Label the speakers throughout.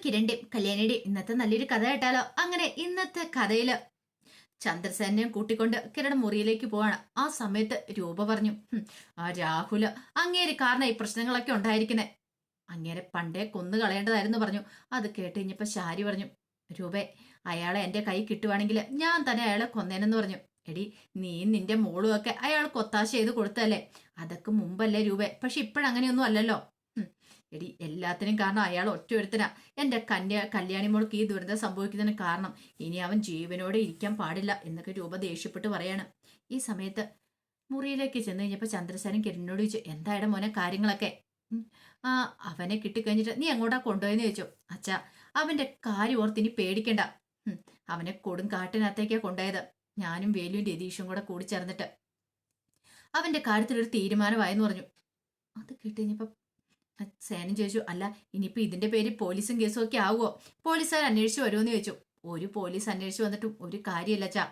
Speaker 1: കിരണിന്റെയും കല്യാണിയുടെയും ഇന്നത്തെ നല്ലൊരു കഥ കേട്ടാലോ? അങ്ങനെ ഇന്നത്തെ കഥയില് ചന്ദ്രസേനയും കൂട്ടിക്കൊണ്ട് കിരൺ മുറിയിലേക്ക് പോവാണ്. ആ സമയത്ത് രൂപ പറഞ്ഞു, ആ രാഹുല് അങ്ങേര് കാരണം ഈ പ്രശ്നങ്ങളൊക്കെ ഉണ്ടായിരിക്കുന്നെ, അങ്ങേരെ പണ്ടേ കൊന്നു കളയേണ്ടതായിരുന്നു പറഞ്ഞു. അത് കേട്ട് കഴിഞ്ഞപ്പോ ശാരി പറഞ്ഞു, രൂപേ, അയാളെ എന്റെ കൈ കിട്ടുവാണെങ്കിൽ ഞാൻ തന്നെ അയാളെ കൊന്നേനെന്ന് പറഞ്ഞു. എടി, നീ നിന്റെ മോളും ഒക്കെ അയാൾക്ക് ഒത്താശ ചെയ്ത് കൊടുത്തല്ലേ? അതൊക്കെ മുമ്പല്ലേ രൂപേ, പക്ഷെ ഇപ്പോഴങ്ങനെയൊന്നും അല്ലല്ലോ. എടി, എല്ലാത്തിനും കാരണം അയാൾ ഒറ്റ ഒരുത്തനാ. എന്റെ കല്യാണി മോൾക്ക് ഈ ദുരന്തം സംഭവിക്കുന്നതിന് കാരണം. ഇനി അവൻ ജീവനോടെ ഇരിക്കാൻ പാടില്ല എന്നൊക്കെ രൂപ ദേഷ്യപ്പെട്ട് പറയാണ്. ഈ സമയത്ത് മുറിയിലേക്ക് ചെന്ന് കഴിഞ്ഞപ്പോ ചന്ദ്രസേനൻ കിരണിനോട് ചോദിച്ചു, എന്തായുടെ മോനെ കാര്യങ്ങളൊക്കെ? ആ, അവനെ കിട്ടിക്കഴിഞ്ഞിട്ട് നീ എങ്ങോട്ടാ കൊണ്ടുപോയെന്ന് ചോദിച്ചു. അച്ഛാ, അവന്റെ കാര്യം ഓർത്ത് ഇനി പേടിക്കണ്ട. അവനെ കൊടും കാട്ടിനകത്തേക്കാ കൊണ്ടുപോയത്. ഞാനും വേലുവും രതീഷും കൂടെ കൂടി ചേർന്നിട്ട് അവന്റെ കാര്യത്തിലൊരു തീരുമാനമായെന്ന് പറഞ്ഞു. അത് കേട്ടുകഴിഞ്ഞപ്പോ സേനൻ ചോദിച്ചു, അല്ല ഇനിയിപ്പോ ഇതിന്റെ പേര് പോലീസും കേസും ഒക്കെ ആവുമോ? പോലീസുകാർ അന്വേഷിച്ചു വരുമെന്ന് ചോദിച്ചു. ഒരു പോലീസ് അന്വേഷിച്ചു വന്നിട്ടും ഒരു കാര്യമില്ല ചാ.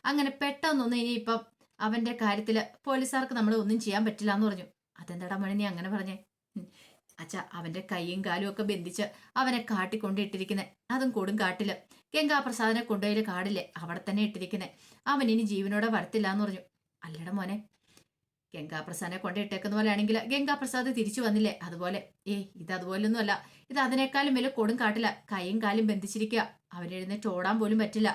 Speaker 1: അങ്ങനെ പെട്ടെന്നൊന്നും ഇനിയിപ്പം അവന്റെ കാര്യത്തില് പോലീസുകാർക്ക് നമ്മൾ ഒന്നും ചെയ്യാൻ പറ്റില്ല എന്ന് പറഞ്ഞു. അതെന്താടാ മോനെ നീ അങ്ങനെ പറഞ്ഞേ? അച്ഛാ, അവന്റെ കൈയും കാലും ഒക്കെ ബന്ധിച്ച് അവനെ കാട്ടിക്കൊണ്ടിട്ടിരിക്കുന്നെ, അതും കൊടും കാട്ടില്. ഗംഗാപ്രസാദിനെ കൊണ്ടുപോയി കാടില്ലേ, അവിടെ തന്നെ ഇട്ടിരിക്കുന്നെ. അവൻ ഇനി ജീവനോടെ വരത്തില്ല എന്ന് പറഞ്ഞു. അല്ലട മോനെ, ഗംഗാപ്രസാദിനെ കൊണ്ടിട്ടേക്കുന്ന പോലെ ആണെങ്കിൽ ഗംഗാപ്രസാദ് തിരിച്ചു വന്നില്ലേ, അതുപോലെ. ഇത് അതുപോലൊന്നും അല്ല. ഇത് അതിനേക്കാളും വലിയ കൊടും കാട്ടില്ല. കൈയും കാലും ബന്ധിച്ചിരിക്കുക, അവനെഴുന്നേറ്റ് ഓടാൻ പോലും പറ്റില്ല.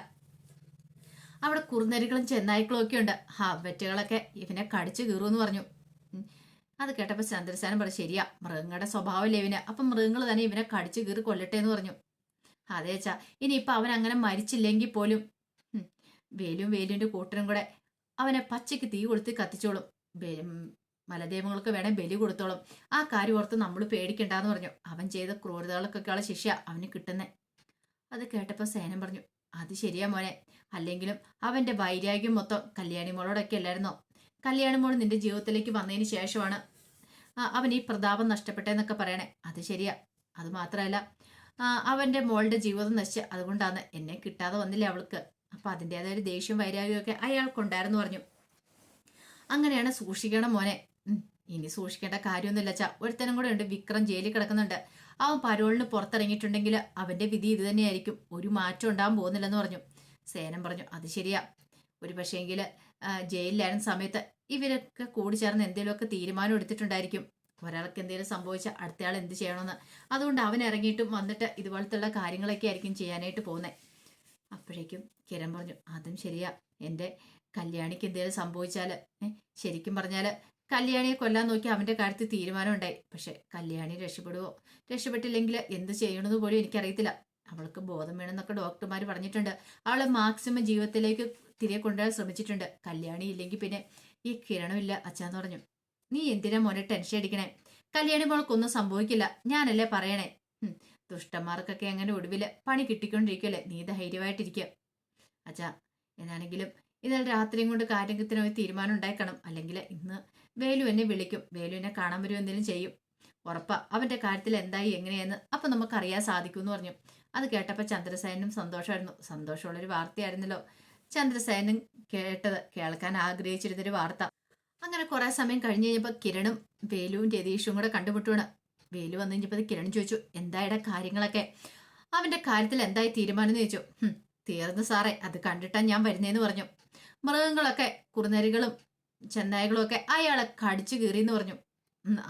Speaker 1: അവിടെ കുറുനരികളും ചെന്നായ്ക്കളും ഒക്കെ ഉണ്ട്. വെറ്റുകളൊക്കെ ഇവനെ കടിച്ചു കീറുമെന്ന് പറഞ്ഞു. അത് കേട്ടപ്പോ ചന്ദ്രസേനൻ പറഞ്ഞു, ശരിയാ, മൃഗങ്ങളുടെ സ്വഭാവമല്ലേ ഇവന്, അപ്പം മൃഗങ്ങൾ തന്നെ ഇവനെ കടിച്ചു കീറി കൊല്ലട്ടെ എന്ന് പറഞ്ഞു. അതേച്ചാ, ഇനിയിപ്പൊ അവൻ അങ്ങനെ മരിച്ചില്ലെങ്കിൽ പോലും വേലുവിന്റെ കൂട്ടരും കൂടെ അവനെ പച്ചയ്ക്ക് തീ കൊളുത്തി കത്തിച്ചോളും. മലദേവങ്ങൾക്ക് വേണേ ബലി കൊടുത്തോളും. ആ കാര്യം ഓർത്ത് നമ്മൾ പേടിക്കണ്ടെന്ന് പറഞ്ഞു. അവൻ ചെയ്ത ക്രൂരതകൾക്കൊക്കെയുള്ള ശിക്ഷ അവന് കിട്ടുന്നേ. അത് കേട്ടപ്പോ സേനൻ പറഞ്ഞു, അത് ശരിയാ മോനെ, അല്ലെങ്കിലും അവന്റെ വൈരാഗ്യം മൊത്തം കല്യാണി മോളോടൊക്കെ അല്ലായിരുന്നോ? കല്യാണി മോൾ നിന്റെ ജീവിതത്തിലേക്ക് വന്നതിന് ശേഷമാണ് അവൻ ഈ പ്രതാപം നഷ്ടപ്പെട്ടെന്നൊക്കെ പറയണേ. അത് ശരിയാ. അത് മാത്രമല്ല, അവന്റെ മോളുടെ ജീവിതം നശിച്ച് അതുകൊണ്ടാണ് എന്നെ കിട്ടാതെ വന്നില്ലേ അവൾക്ക്. അപ്പൊ അതിൻ്റെതായ ഒരു ദേഷ്യവും വൈരാഗ്യമൊക്കെ അയാൾക്കുണ്ടായിരുന്നു പറഞ്ഞു. അങ്ങനെയാണ്, സൂക്ഷിക്കണം മോനെ. ഇനി സൂക്ഷിക്കേണ്ട കാര്യമൊന്നുമില്ല ചാ. ഒരുത്തനും കൂടെ ഉണ്ട്, വിക്രം ജയിലിൽ കിടക്കുന്നുണ്ട്. അവൻ പരോളിന് പുറത്തിറങ്ങിയിട്ടുണ്ടെങ്കിൽ അവന്റെ വിധി ഇത് തന്നെയായിരിക്കും, ഒരു മാറ്റം ഉണ്ടാകാൻ പോകുന്നില്ലെന്ന് പറഞ്ഞു. സേനൻ പറഞ്ഞു, അത് ശരിയാ. ഒരു പക്ഷേങ്കിൽ ജയിലിലായിരുന്ന സമയത്ത് ഇവരൊക്കെ കൂടി ചേർന്ന് എന്തെങ്കിലുമൊക്കെ തീരുമാനം എടുത്തിട്ടുണ്ടായിരിക്കും. ഒരാൾക്ക് എന്തെങ്കിലും സംഭവിച്ചാൽ അടുത്തയാൾ എന്ത് ചെയ്യണമെന്ന്. അതുകൊണ്ട് അവൻ ഇറങ്ങിയിട്ടും വന്നിട്ട് ഇതുപോലത്തുള്ള കാര്യങ്ങളൊക്കെ ആയിരിക്കും ചെയ്യാനായിട്ട് പോകുന്നത്. അപ്പോഴേക്കും കിരൺ പറഞ്ഞു, അതും ശരിയാ. എൻ്റെ കല്യാണിക്ക് എന്തെങ്കിലും സംഭവിച്ചാൽ, ശരിക്കും പറഞ്ഞാൽ കല്യാണിയെ കൊല്ലാൻ നോക്കി അവന്റെ കാര്യത്തിൽ തീരുമാനം ഉണ്ടായി. പക്ഷെ കല്യാണി രക്ഷപ്പെടുവോ രക്ഷപ്പെട്ടില്ലെങ്കിൽ എന്ത് ചെയ്യണമെന്ന് പോലും എനിക്കറിയത്തില്ല. അവൾക്ക് ബോധം വേണമെന്നൊക്കെ ഡോക്ടർമാർ പറഞ്ഞിട്ടുണ്ട്. അവളെ മാക്സിമം ജീവിതത്തിലേക്ക് തിരികെ കൊണ്ടുവരാൻ ശ്രമിച്ചിട്ടുണ്ട്. കല്യാണി ഇല്ലെങ്കിൽ പിന്നെ ഈ കിരണവും ഇല്ല അച്ഛാന്ന് പറഞ്ഞു. നീ എന്തിനാ മോനെ ടെൻഷൻ അടിക്കണേ? കല്യാണി മോൾക്കൊന്നും സംഭവിക്കില്ല, ഞാനല്ലേ പറയണേ. ദുഷ്ടന്മാർക്കൊക്കെ അങ്ങനെ ഒടുവില് പണി കിട്ടിക്കൊണ്ടിരിക്കുമല്ലേ, നീ ധൈര്യമായിട്ടിരിക്കുക അച്ഛാ. എന്നാണെങ്കിലും ഇന്നലെ രാത്രിയും കൊണ്ട് കാര്യത്തിന് ഒരു തീരുമാനം ഉണ്ടാക്കണം. അല്ലെങ്കിൽ ഇന്ന് വേലു എന്നെ വിളിക്കും, വേലു എന്നെ കാണാൻ വരും, എന്തെങ്കിലും ചെയ്യും ഉറപ്പാ. അവന്റെ കാര്യത്തിൽ എന്തായി എങ്ങനെയെന്ന് അപ്പൊ നമുക്കറിയാൻ സാധിക്കും എന്ന് പറഞ്ഞു. അത് കേട്ടപ്പോ ചന്ദ്രസേനും സന്തോഷമായിരുന്നു. സന്തോഷമുള്ളൊരു വാർത്തയായിരുന്നല്ലോ ചന്ദ്രസേനൻ കേൾക്കാൻ ആഗ്രഹിച്ചിരുന്നൊരു വാർത്ത. അങ്ങനെ കുറെ സമയം കഴിഞ്ഞ് കഴിഞ്ഞപ്പോ കിരണും വേലുവും രതീഷും കൂടെ കണ്ടുമുട്ടുവാണ്. വേലു വന്നു കഴിഞ്ഞപ്പോ കിരൺ ചോദിച്ചു, എന്തായുടെ കാര്യങ്ങളൊക്കെ? അവന്റെ കാര്യത്തിൽ എന്തായി തീരുമാനം എന്ന് ചോദിച്ചു. തീർന്നു സാറേ, അത് കണ്ടിട്ടാ ഞാൻ വരുന്നേന്ന് പറഞ്ഞു. മൃഗങ്ങളൊക്കെ, കുറുനരികളും ചെന്നായകളും ഒക്കെ അയാളെ കടിച്ചു കീറിയെന്ന് പറഞ്ഞു.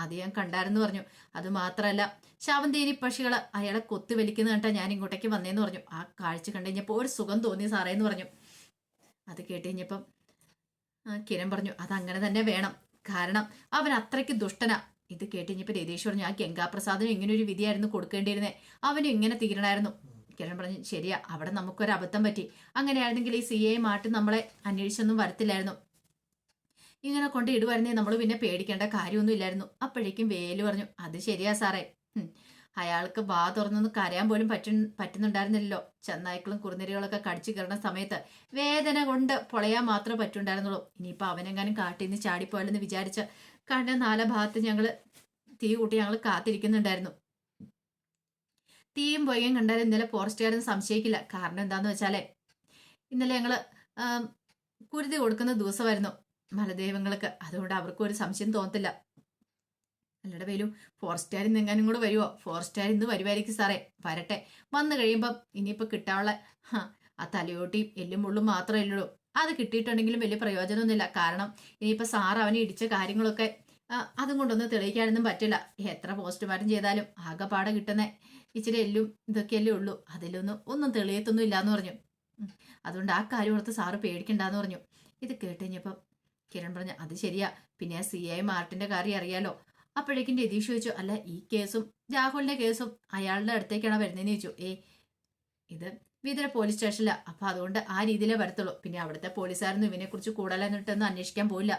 Speaker 1: അത് ഞാൻ കണ്ടാരെന്ന് പറഞ്ഞു. അത് മാത്രമല്ല, ശവന്തേരി പക്ഷികള് അയാളെ കൊത്തി വലിക്കുന്ന കണ്ടാ ഞാൻ ഇങ്ങോട്ടേക്ക് വന്നേന്ന് പറഞ്ഞു. ആ കാഴ്ച കണ്ടു കഴിഞ്ഞപ്പോ ഒരു സുഖം തോന്നി സാറേന്ന് പറഞ്ഞു. അത് കേട്ട് കഴിഞ്ഞപ്പം കിരൺ പറഞ്ഞു, അതങ്ങനെ തന്നെ വേണം, കാരണം അവൻ അത്രയ്ക്ക് ദുഷ്ടനാ. ഇത് കേട്ട് കഴിഞ്ഞപ്പോ രതീഷ് പറഞ്ഞു, ആ ഗംഗാപ്രസാദിനും ഇങ്ങനെ ഒരു വിധിയായിരുന്നു കൊടുക്കേണ്ടിയിരുന്നേ, അവനും ഇങ്ങനെ തീരണമായിരുന്നു. കിരൺ പറഞ്ഞു, ശരിയാ, അവിടെ നമുക്കൊരു അബദ്ധം പറ്റി. അങ്ങനെയായിരുന്നെങ്കിൽ ഈ CA മാറ്റി നമ്മളെ അന്വേഷിച്ചൊന്നും വരത്തില്ലായിരുന്നു. ഇങ്ങനെ കൊണ്ട് ഇടുവായിരുന്നേ നമ്മൾ പിന്നെ പേടിക്കേണ്ട കാര്യമൊന്നും ഇല്ലായിരുന്നു. അപ്പോഴേക്കും വേലു പറഞ്ഞു, അത് ശരിയാ സാറേ. അയാൾക്ക് വാ തുറന്നൊന്ന് കരയാൻ പോലും പറ്റുന്നുണ്ടായിരുന്നില്ലല്ലോ. ചെന്നായ്ക്കളും കുറുനരികളൊക്കെ കടിച്ചു കയറുന്ന സമയത്ത് വേദന കൊണ്ട് പൊളയാൻ മാത്രമേ പറ്റുണ്ടായിരുന്നുള്ളൂ. ഇനിയിപ്പോൾ അവനെങ്ങാനും കാട്ടിൽ നിന്ന് ചാടിപ്പോയാലെന്ന് വിചാരിച്ച് കണ്ട നാല് ഭാഗത്ത് ഞങ്ങള് തീ കൂട്ടി ഞങ്ങൾ കാത്തിരിക്കുന്നുണ്ടായിരുന്നു. തീയും പൊയ്യും കണ്ടാലും ഇന്നലെ ഫോറസ്റ്റുകാരൊന്നും സംശയിക്കില്ല. കാരണം എന്താന്ന് വെച്ചാലേ, ഇന്നലെ ഞങ്ങള് കുരുതി കൊടുക്കുന്ന ദിവസമായിരുന്നു മലദൈവങ്ങൾക്ക്. അതുകൊണ്ട് അവർക്കും ഒരു സംശയം തോന്നത്തില്ല. അല്ലട വേലു, ഫോറസ്റ്റുകാർ ഇന്ന് എങ്ങാനും കൂടെ വരുമോ? ഫോറസ്റ്റുകാർ ഇന്ന് വരുമായിരിക്കും സാറേ. വരട്ടെ. വന്നു കഴിയുമ്പം ഇനിയിപ്പോൾ കിട്ടാനുള്ള ആ തലയോട്ടിയും എല്ലും മുള്ളും മാത്രമേ ഉള്ളൂ. അത് കിട്ടിയിട്ടുണ്ടെങ്കിലും വലിയ പ്രയോജനമൊന്നുമില്ല. കാരണം ഇനിയിപ്പോൾ സാർ അവനെ ഇടിച്ച കാര്യങ്ങളൊക്കെ അതും കൊണ്ടൊന്നും തെളിയിക്കാനൊന്നും പറ്റില്ല. എത്ര പോസ്റ്റ്മോർട്ടം ചെയ്താലും ആകെപ്പാടെ കിട്ടുന്ന ഇച്ചിരി എല്ലും ഇതൊക്കെയല്ലേ ഉള്ളൂ. ഒന്നും തെളിയത്തൊന്നും ഇല്ലാന്ന് പറഞ്ഞു. അതുകൊണ്ട് ആ കാര്യം ഓർത്ത് സാറ് പേടിക്കണ്ടെന്ന് പറഞ്ഞു. ഇത് കേട്ട് കഴിഞ്ഞപ്പം കിരൺ പറഞ്ഞു, അത് ശരിയാ. പിന്നെ ആ CI മാർട്ടിന്റെ കാര്യം അറിയാലോ. അപ്പോഴേക്കും രതീഷ് ചോദിച്ചു, അല്ല ഈ കേസും രാഹുലിന്റെ കേസും അയാളുടെ അടുത്തേക്കാണോ വരുന്നതെന്ന് ചോദിച്ചു. ഇത് വിതുര പോലീസ് സ്റ്റേഷനില. അപ്പൊ അതുകൊണ്ട് ആ രീതിയിലേ വരത്തുള്ളൂ. പിന്നെ അവിടുത്തെ പോലീസുകാരൊന്നും ഇവനെ കുറിച്ച് കൂടുതലെന്നിട്ടൊന്നും അന്വേഷിക്കാൻ പോയില്ല.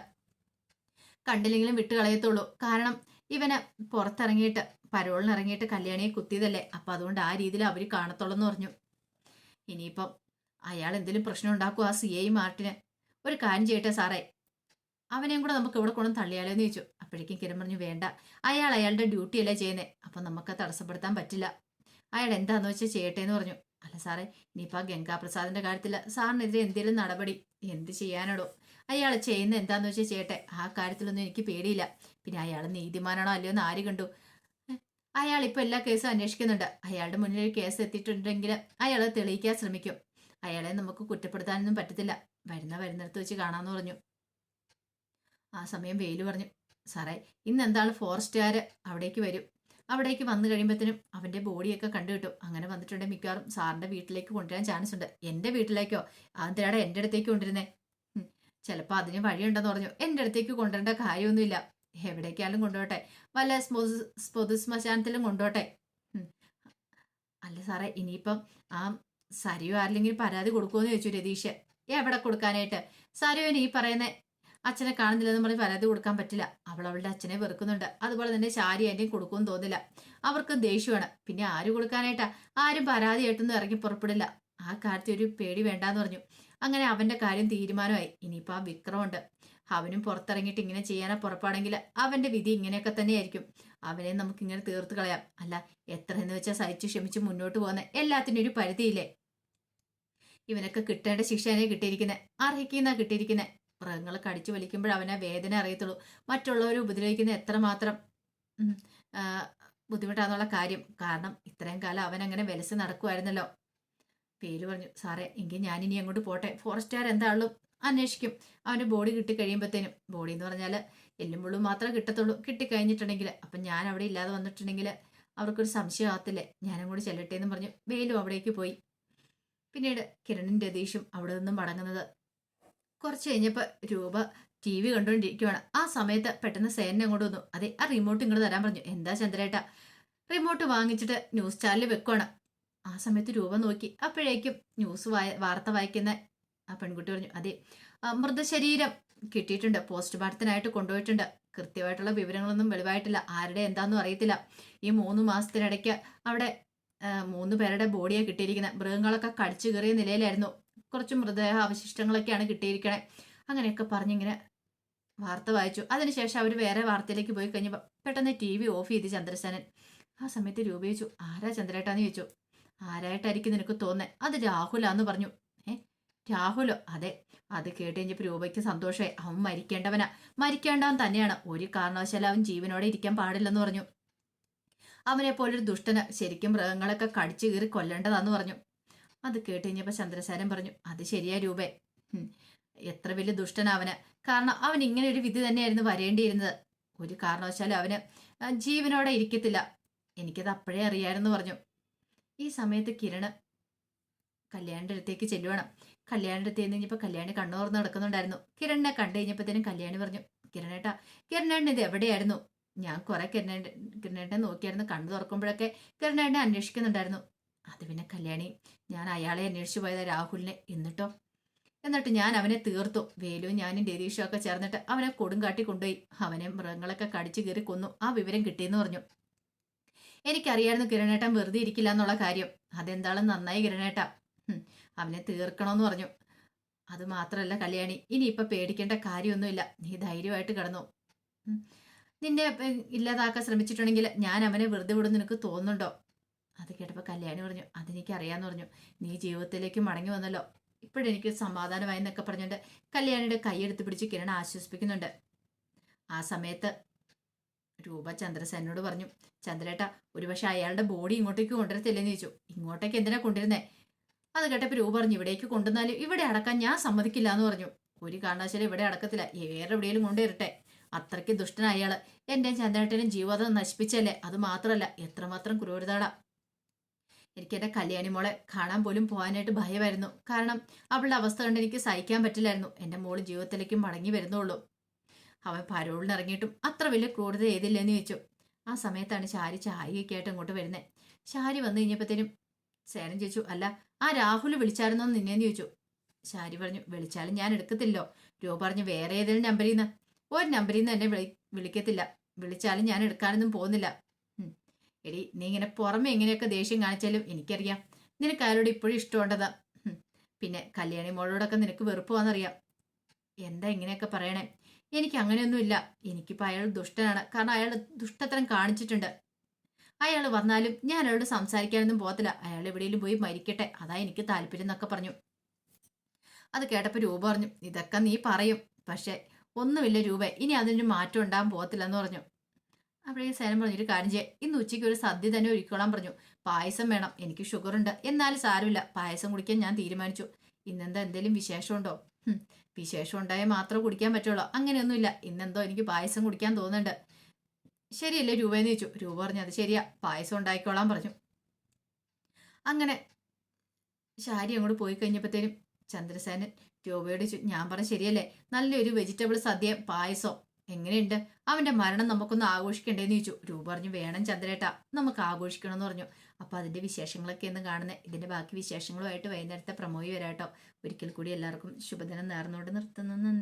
Speaker 1: കണ്ടില്ലെങ്കിലും വിട്ട് കളയത്തുള്ളൂ. കാരണം ഇവനെ പുറത്തിറങ്ങിയിട്ട് പരോളിന് ഇറങ്ങിയിട്ട് കല്യാണിയെ കുത്തിയതല്ലേ. അപ്പൊ അതുകൊണ്ട് ആ രീതിയിൽ അവര് കാണത്തുള്ളൂ എന്ന് പറഞ്ഞു. ഇനിയിപ്പം അയാൾ എന്തെങ്കിലും പ്രശ്നം ഉണ്ടാക്കും ആ CI മാർട്ടിന്. ഒരു കാര്യം ചെയ്യട്ടെ സാറേ, അവനെയും കൂടെ നമുക്ക് ഇവിടെ കൊണ്ടു തള്ളിയാലോ എന്ന് ചോദിച്ചു. അപ്പോഴേക്കും കിരൺ പറഞ്ഞു, വേണ്ട, അയാൾ അയാളുടെ ഡ്യൂട്ടി അല്ലേ ചെയ്യുന്നത്. അപ്പൊ നമുക്ക് തടസ്സപ്പെടുത്താൻ പറ്റില്ല. അയാൾ എന്താന്ന് വെച്ചാൽ ചെയ്യട്ടെ എന്ന് പറഞ്ഞു. അല്ല സാറേ, ഇനിയിപ്പോൾ ആ ഗംഗാപ്രസാദിന്റെ കാര്യത്തിൽ സാറിനെതിരെ എന്തെങ്കിലും നടപടി എന്ത് ചെയ്യാനാടോ? അയാൾ ചെയ്യുന്ന എന്താന്ന് വെച്ചാൽ ചെയ്യട്ടെ. ആ കാര്യത്തിലൊന്നും എനിക്ക് പേടിയില്ല. പിന്നെ അയാൾ നീതിമാനാണോ അല്ലയോ എന്ന് ആര് കണ്ടു? അയാൾ ഇപ്പൊ എല്ലാ കേസും അന്വേഷിക്കുന്നുണ്ട്. അയാളുടെ മുന്നിൽ ഒരു കേസ് എത്തിയിട്ടുണ്ടെങ്കിൽ അയാൾ തെളിയിക്കാൻ ശ്രമിക്കും. അയാളെ നമുക്ക് കുറ്റപ്പെടുത്താനൊന്നും പറ്റത്തില്ല. വരുന്നിടത്ത് വെച്ച് കാണാന്ന് പറഞ്ഞു. ആ സമയം വെയില് പറഞ്ഞു, സാറേ ഇന്ന് എന്താണ് ഫോറസ്റ്റുകാർ അവിടേക്ക് വരും. അവിടേക്ക് വന്നു കഴിയുമ്പോഴത്തേനും അവന്റെ ബോഡിയൊക്കെ കണ്ടു കിട്ടും. അങ്ങനെ വന്നിട്ടുണ്ടെങ്കിൽ മിക്കവാറും സാറിന്റെ വീട്ടിലേക്ക് കൊണ്ടുവരാൻ ചാൻസ് ഉണ്ട്. എന്റെ വീട്ടിലേക്കോ? അതെന്തിനാടെ എന്റെ അടുത്തേക്ക് കൊണ്ടിരുന്നേ? ചിലപ്പോൾ അതിന് വഴിയുണ്ടെന്ന് പറഞ്ഞു. എന്റെ അടുത്തേക്ക് കൊണ്ടുവരേണ്ട കാര്യമൊന്നുമില്ല. എവിടേക്കാലും കൊണ്ടുപോട്ടെ, വല്ല പൊതു ശ്മശാനത്തിലും കൊണ്ടുപോട്ടെ. അല്ല സാറേ, ഇനിയിപ്പം ആ സരിയോ ആരിലെങ്കിലും പരാതി കൊടുക്കുമെന്ന് ചോദിച്ചു രതീഷ്. എവിടെ കൊടുക്കാനായിട്ട്? സരുവിന് ഈ പറയുന്ന അച്ഛനെ കാണുന്നില്ലെന്ന് പറഞ്ഞ് പരാതി കൊടുക്കാൻ പറ്റില്ല. അവളുടെ അച്ഛനെ വെറുക്കുന്നുണ്ട്. അതുപോലെ തന്നെ ശാരി ആന്റിയും കൊടുക്കുമെന്ന് തോന്നില്ല. അവർക്ക് ദേഷ്യമാണ്. പിന്നെ ആര് കൊടുക്കാനായിട്ടാ? ആരും പരാതിയായിട്ടൊന്നും ഇറങ്ങി പുറപ്പെടില്ല. ആ കാര്യത്തിൽ ഒരു പേടി വേണ്ടാന്ന് പറഞ്ഞു. അങ്ങനെ അവന്റെ കാര്യം തീരുമാനമായി. ഇനിയിപ്പോൾ ആ വിക്രമുണ്ട്. അവനും പുറത്തിറങ്ങിയിട്ട് ഇങ്ങനെ ചെയ്യാനാ പുറപ്പാണെങ്കിൽ അവന്റെ വിധി ഇങ്ങനെയൊക്കെ തന്നെയായിരിക്കും. അവനെ നമുക്ക് ഇങ്ങനെ തീർത്ത് കളയാം. അല്ല, എത്രയെന്ന് വെച്ചാൽ സഹിച്ചു ക്ഷമിച്ച് മുന്നോട്ട് പോകുന്ന എല്ലാത്തിനും ഒരു പരിധിയില്ലേ? ഇവനൊക്കെ കിട്ടേണ്ട ശിക്ഷനെ കിട്ടിയിരിക്കുന്നത്, അർഹിക്കുന്ന കിട്ടിയിരിക്കുന്നത്. മൃഗങ്ങളെ കടിച്ചു വലിക്കുമ്പോൾ അവനെ വേദന അറിയത്തുള്ളൂ. മറ്റുള്ളവരെ ഉപദ്രവിക്കുന്ന എത്രമാത്രം ബുദ്ധിമുട്ടാന്നുള്ള കാര്യം. കാരണം ഇത്രയും കാലം അവൻ അങ്ങനെ വിലസ് നടക്കുമായിരുന്നല്ലോ. പേര് പറഞ്ഞു, സാറേ എങ്കിൽ ഞാനിനി അങ്ങോട്ട് പോട്ടെ. ഫോറസ്റ്റുകാർ എന്താളും അന്വേഷിക്കും. അവൻ്റെ ബോഡി കിട്ടിക്കഴിയുമ്പോഴത്തേനും. ബോഡി എന്ന് പറഞ്ഞാൽ എല്ലും മുള്ളും മാത്രമേ കിട്ടത്തുള്ളൂ. കിട്ടിക്കഴിഞ്ഞിട്ടുണ്ടെങ്കിൽ അപ്പം ഞാൻ അവിടെ ഇല്ലാതെ വന്നിട്ടുണ്ടെങ്കിൽ അവർക്കൊരു സംശയം ആകത്തില്ലേ. ഞാനും കൂടി ചെല്ലട്ടെ എന്ന് പറഞ്ഞു വേലും അവിടേക്ക് പോയി. പിന്നീട് കിരണും രതീഷും അവിടെ നിന്നും മടങ്ങുന്നത്. കുറച്ച് കഴിഞ്ഞപ്പോൾ രൂപ TV കണ്ടുകൊണ്ടിരിക്കുവാണ്. ആ സമയത്ത് പെട്ടെന്ന് സേന അങ്ങോട്ട് വന്നു. അതെ, ആ റിമോട്ട് ഇങ്ങോട്ട് തരാൻ പറഞ്ഞു. എന്താ ചന്ദ്രേട്ട? റിമോട്ട് വാങ്ങിച്ചിട്ട് ന്യൂസ് ചാനലിൽ വെക്കുവാണ്. ആ സമയത്ത് രൂപ നോക്കി. അപ്പോഴേക്കും വാർത്ത വായിക്കുന്ന ആ പെൺകുട്ടി പറഞ്ഞു, അതെ, മൃതശരീരം കിട്ടിയിട്ടുണ്ട്. പോസ്റ്റ്മോർട്ടത്തിനായിട്ട് കൊണ്ടുപോയിട്ടുണ്ട്. കൃത്യമായിട്ടുള്ള വിവരങ്ങളൊന്നും വെളിവായിട്ടില്ല. ആരുടെ എന്താണെന്നും അറിയത്തില്ല. ഈ 3 മാസത്തിനിടയ്ക്ക് അവിടെ 3 പേരുടെ ബോഡിയാണ് കിട്ടിയിരിക്കുന്നത്. മൃഗങ്ങളൊക്കെ കടിച്ചു കയറിയ നിലയിലായിരുന്നു. കുറച്ച് മൃതദേഹ അവശിഷ്ടങ്ങളൊക്കെയാണ് കിട്ടിയിരിക്കണേ. അങ്ങനെയൊക്കെ പറഞ്ഞിങ്ങനെ വാർത്ത വായിച്ചു. അതിനുശേഷം അവർ വേറെ വാർത്തയിലേക്ക് പോയി കഴിഞ്ഞപ്പോൾ പെട്ടെന്ന് TV ഓഫ് ചെയ്ത് ചന്ദ്രസേനൻ. ആ സമയത്ത് രൂപ ചോദിച്ചു, ആരാ ചന്ദ്രേട്ടാന്ന് ചോദിച്ചു. ആരായിട്ടായിരിക്കും നിനക്ക് തോന്നുന്നത്? അത് രാഹുലാന്ന് പറഞ്ഞു. രാഹുലോ? അതെ. അത് കേട്ട് കഴിഞ്ഞപ്പോൾ രൂപയ്ക്ക് സന്തോഷമായി. അവൻ മരിക്കേണ്ടവനാ. മരിക്കേണ്ടവൻ തന്നെയാണ്. ഒരു കാരണവശാലും അവൻ ജീവനോടെ ഇരിക്കാൻ പാടില്ലെന്ന് പറഞ്ഞു. അവനെ പോലൊരു ദുഷ്ടന് ശരിക്കും മൃഗങ്ങളൊക്കെ കടിച്ചു കീറി കൊല്ലേണ്ടതാന്ന് പറഞ്ഞു. അത് കേട്ട് കഴിഞ്ഞപ്പോൾ ചന്ദ്രസേനൻ പറഞ്ഞു, അത് ശരിയാ രൂപേ. എത്ര വലിയ ദുഷ്ടനാ അവന്. കാരണം അവൻ ഇങ്ങനെ ഒരു വിധി തന്നെയായിരുന്നു വരേണ്ടിയിരുന്നത്. ഒരു കാരണവശാലും അവന് ജീവനോടെ ഇരിക്കത്തില്ല. എനിക്കത് അപ്പോഴേ അറിയാമെന്ന് പറഞ്ഞു. ഈ സമയത്ത് കിരണ് കല്യാണിന്റെ അടുത്തേക്ക് ചെല്ലുവാണ്. കല്യാണിന്റെ അടുത്ത് കഴിഞ്ഞപ്പോൾ കല്യാണി കണ്ണു തുറന്ന് നടക്കുന്നുണ്ടായിരുന്നു. കിരണിനെ കണ്ടു കഴിഞ്ഞപ്പോഴത്തേനും കല്യാണി പറഞ്ഞു, കിരണേട്ടാ, കിരണേട്ടൻ ഇത് എവിടെയായിരുന്നു? ഞാൻ കുറെ കിരണേട്ടനെ നോക്കിയായിരുന്നു. കണ്ണു തുറക്കുമ്പോഴൊക്കെ കിരണേട്ടനെ അന്വേഷിക്കുന്നുണ്ടായിരുന്നു. അത് പിന്നെ കല്യാണി, ഞാൻ അയാളെ അന്വേഷിച്ചു പോയത്, രാഹുലിനെ. എന്നിട്ട് ഞാൻ അവനെ തീർത്തു. വേലുവും ഞാനും രതീഷും ഒക്കെ ചേർന്നിട്ട് അവനെ കൊടുങ്കാട്ടി കൊണ്ടുപോയി. അവനെ മൃഗങ്ങളൊക്കെ കടിച്ചു കയറി കൊന്നു. ആ വിവരം കിട്ടിയെന്ന് പറഞ്ഞു. എനിക്കറിയായിരുന്നു കിരണേട്ടൻ വെറുതെ ഇരിക്കില്ല എന്നുള്ള കാര്യം. അതെന്താളും നന്നായി കിരണേട്ട. അവനെ തീർക്കണമെന്ന് പറഞ്ഞു. അത് മാത്രമല്ല കല്യാണി, ഇനിയിപ്പൊ പേടിക്കേണ്ട കാര്യമൊന്നുമില്ല. നീ ധൈര്യമായിട്ട് കിടന്നു. നിന്നെ ഇല്ലാതാക്കാൻ ശ്രമിച്ചിട്ടുണ്ടെങ്കിൽ ഞാൻ അവനെ വെറുതെ വിടും നിനക്ക് തോന്നുന്നുണ്ടോ? അത് കേട്ടപ്പോൾ കല്യാണി പറഞ്ഞു, അതെനിക്ക് അറിയാന്ന് പറഞ്ഞു. നീ ജീവിതത്തിലേക്ക് മടങ്ങി വന്നല്ലോ, ഇപ്പോഴെനിക്ക് സമാധാനമായി എന്നൊക്കെ പറഞ്ഞുകൊണ്ട് കല്യാണിയുടെ കൈയെടുത്ത് പിടിച്ച് കിരൺ ആശ്വസിപ്പിക്കുന്നുണ്ട്. ആ സമയത്ത് രൂപ ചന്ദ്രസേനോട് പറഞ്ഞു, ചന്ദ്രേട്ട ഒരുപക്ഷെ അയാളുടെ ബോഡി ഇങ്ങോട്ടേക്ക് കൊണ്ടുവരത്തില്ലെന്ന് ചോദിച്ചു. ഇങ്ങോട്ടേക്ക് എന്തിനാ കൊണ്ടുവരുന്നേ? അത് കേട്ടപ്പോൾ രൂപ പറഞ്ഞു, ഇവിടേക്ക് കൊണ്ടുവന്നാലും ഇവിടെ അടക്കാൻ ഞാൻ സമ്മതിക്കില്ല എന്ന് പറഞ്ഞു. ഒരു കാരണവശാലും ഇവിടെ അടക്കത്തില്ല, വേറെ എവിടെയെങ്കിലും കൊണ്ടുവരട്ടെ. അത്രയ്ക്ക് ദുഷ്ടനായ അയാള് എന്റെ ചന്ദ്രേട്ടനും ജീവിതം നശിപ്പിച്ചല്ലേ. അത് മാത്രമല്ല എത്രമാത്രം ക്രൂരതാടാ. എനിക്ക് എന്റെ കല്യാണി മോളെ കാണാൻ പോലും പോകാനായിട്ട് ഭയമായിരുന്നു. കാരണം അവളുടെ അവസ്ഥ കണ്ട് എനിക്ക് സഹിക്കാൻ പറ്റില്ലായിരുന്നു. എന്റെ മോള് ജീവിതത്തിലേക്ക് മടങ്ങി വരുന്നുള്ളൂ. അവൻ പരോളിന് ഇറങ്ങിയിട്ടും അത്ര വലിയ ക്രൂരത ചെയ്തില്ലെന്ന് ചോദിച്ചു. ആ സമയത്താണ് ശാരി ചായയൊക്കെ ആയിട്ട് അങ്ങോട്ട് വരുന്നത്. ശാരി വന്നു കഴിഞ്ഞപ്പോഴത്തേനും സേനൻ ചോദിച്ചു, അല്ല ആ രാഹുൽ വിളിച്ചായിരുന്നോ നിന്നെന്ന് ചോദിച്ചു. ശാരി പറഞ്ഞു, വിളിച്ചാലും ഞാൻ എടുക്കത്തില്ലോ. രൂപ പറഞ്ഞു, വേറെ ഏതെങ്കിലും നമ്പറിൽ നിന്ന്? ഒരു നമ്പറിൽ നിന്ന് എന്നെ വിളിക്കത്തില്ല. വിളിച്ചാലും ഞാൻ എടുക്കാനൊന്നും പോകുന്നില്ല. എടി നീ ഇങ്ങനെ പുറമെ എങ്ങനെയൊക്കെ ദേഷ്യം കാണിച്ചാലും എനിക്കറിയാം നിനക്ക് അയാളോട് ഇപ്പോഴും ഇഷ്ടമുണ്ടതാ. പിന്നെ കല്യാണി മോളോടൊക്കെ നിനക്ക് വെറുപ്പുവാന്നറിയാം. എന്താ ഇങ്ങനെയൊക്കെ പറയണേ? എനിക്ക് അങ്ങനെയൊന്നുമില്ല. എനിക്കിപ്പോൾ അയാൾ ദുഷ്ടനാണ്. കാരണം അയാൾ ദുഷ്ടത്തരം കാണിച്ചിട്ടുണ്ട്. അയാൾ വന്നാലും ഞാൻ അയാളോട് സംസാരിക്കാനൊന്നും പോകത്തില്ല. അയാൾ എവിടെയെങ്കിലും പോയി മരിക്കട്ടെ, അതാ എനിക്ക് താല്പര്യം എന്നൊക്കെ പറഞ്ഞു. അത് കേട്ടപ്പോൾ രൂപ പറഞ്ഞു, ഇതൊക്കെ നീ പറയും, പക്ഷെ ഒന്നുമില്ല രൂപ, ഇനി അതിനൊരു മാറ്റം ഉണ്ടാകാൻ പോകത്തില്ലെന്ന് പറഞ്ഞു. അപ്പോഴേക്കും സേനം പറഞ്ഞൊരു കാര്യം ചെയ്യാം, ഇന്ന് ഉച്ചയ്ക്ക് ഒരു സദ്യ തന്നെ ഒരുക്കോളാൻ പറഞ്ഞു. പായസം വേണം, എനിക്ക് ഷുഗറുണ്ട്. എന്നാലും സാരമില്ല, പായസം കുടിക്കാൻ ഞാൻ തീരുമാനിച്ചു. ഇന്നെന്താ എന്തെങ്കിലും വിശേഷമുണ്ടോ? വിശേഷം ഉണ്ടായാൽ മാത്രമേ കുടിക്കാൻ പറ്റുള്ളൂ. അങ്ങനെയൊന്നുമില്ല, ഇന്നെന്തോ എനിക്ക് പായസം കുടിക്കാൻ തോന്നുന്നുണ്ട്. ശരിയല്ലേ രൂപയെന്ന് ചോദിച്ചു. രൂപ പറഞ്ഞു, അത് ശരിയാ, പായസം ഉണ്ടായിക്കോളാൻ പറഞ്ഞു. അങ്ങനെ ശാരി അങ്ങോട്ട് പോയി കഴിഞ്ഞപ്പോഴത്തേനും ചന്ദ്രസേനൻ രൂപയോട് ഞാൻ പറഞ്ഞ ശരിയല്ലേ, നല്ലൊരു വെജിറ്റബിൾ സദ്യ പായസം എങ്ങനെയുണ്ട്? അവന്റെ മരണം നമുക്കൊന്ന് ആഘോഷിക്കണ്ടേന്ന് ചോദിച്ചു. രൂപ പറഞ്ഞു, വേണം ചന്ദ്രേട്ടാ, നമുക്ക് ആഘോഷിക്കണം എന്ന് പറഞ്ഞു. അപ്പൊ അതിന്റെ വിശേഷങ്ങളൊക്കെ എന്ന് കാണുന്നത്. ഇതിന്റെ ബാക്കി വിശേഷങ്ങളുമായിട്ട് വൈകുന്നേരത്തെ പ്രമോയി വരാട്ടോ. ഒരിക്കൽ കൂടി എല്ലാവർക്കും ശുഭദിനം നേർന്നുകൊണ്ട് നിർത്തുന്നു.